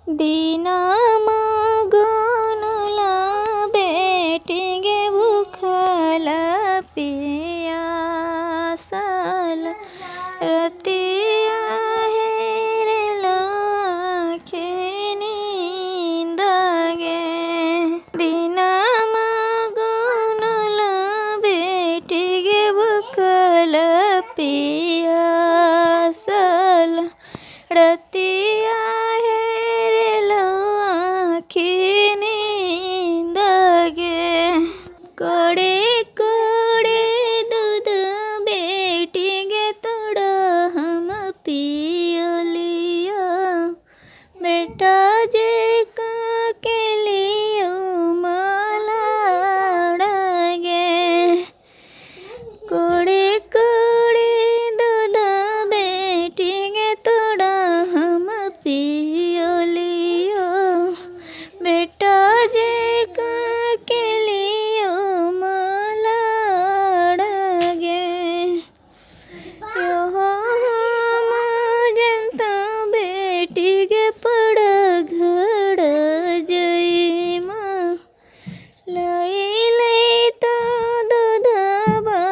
दीना मगनला बेटिगे भूखल पियासल रतिया हेरल नींदगे दीना मगनला बेटिगे भूखल पियासल रतिया कड़े कड़े दूध बेटिगे तोड़ा हम पियलिया बेटा जे के लियो मलाड़गे कड़े कड़े दूध बेटिगे तोड़ा हम पियलिया बेटा जे के लियो बेटिगे पड़ घड़ जई माँ लई तो दूधवा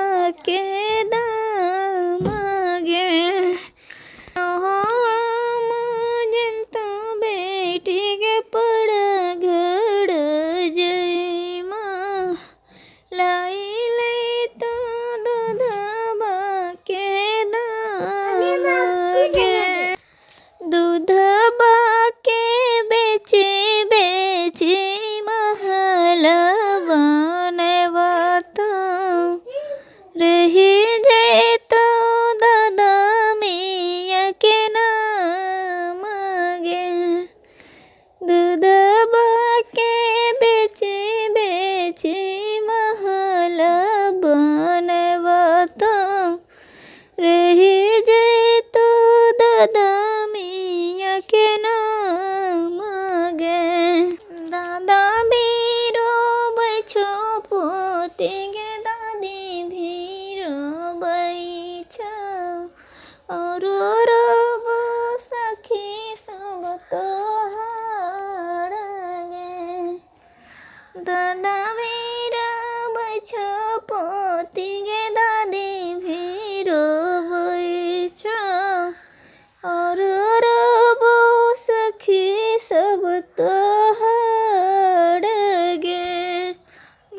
के दामगे जनता बेटिगे पड़ घड़ जई माँ लई तो दूधवा के दामगे दूध बाके बेची बेची महल बनवाता रही जे तो दादा मिया के नामगे दूध बाके बेची बेची महल बनवाता रही जे तो दादा के नामगे दादा भीरो बैछो पोतेगे दादी भीरो बैछो और रब सखी सब तोहारगे दादा भीरो बैछो पोतेगे दादी भीरो बैछो और सखी सब तोहारगे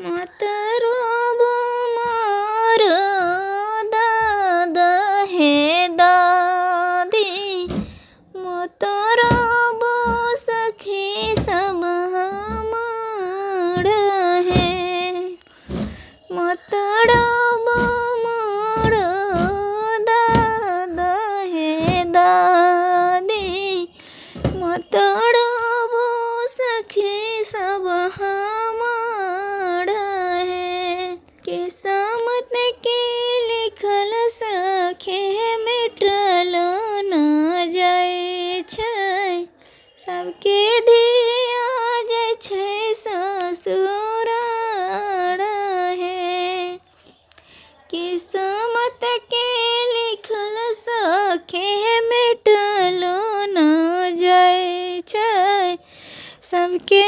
मत रोबो मोर दादा हे दादी मत रोबो सखी सब हमार है मत रोबो मोर दादा हे दादी मतड़बो सखी सब हमार है किस्मत के लिखल सखे मिटल न जाए छै सबके दिया जाए छै ससुरार है किस्मत के लिखल सखे मिटल न जाए छै सबके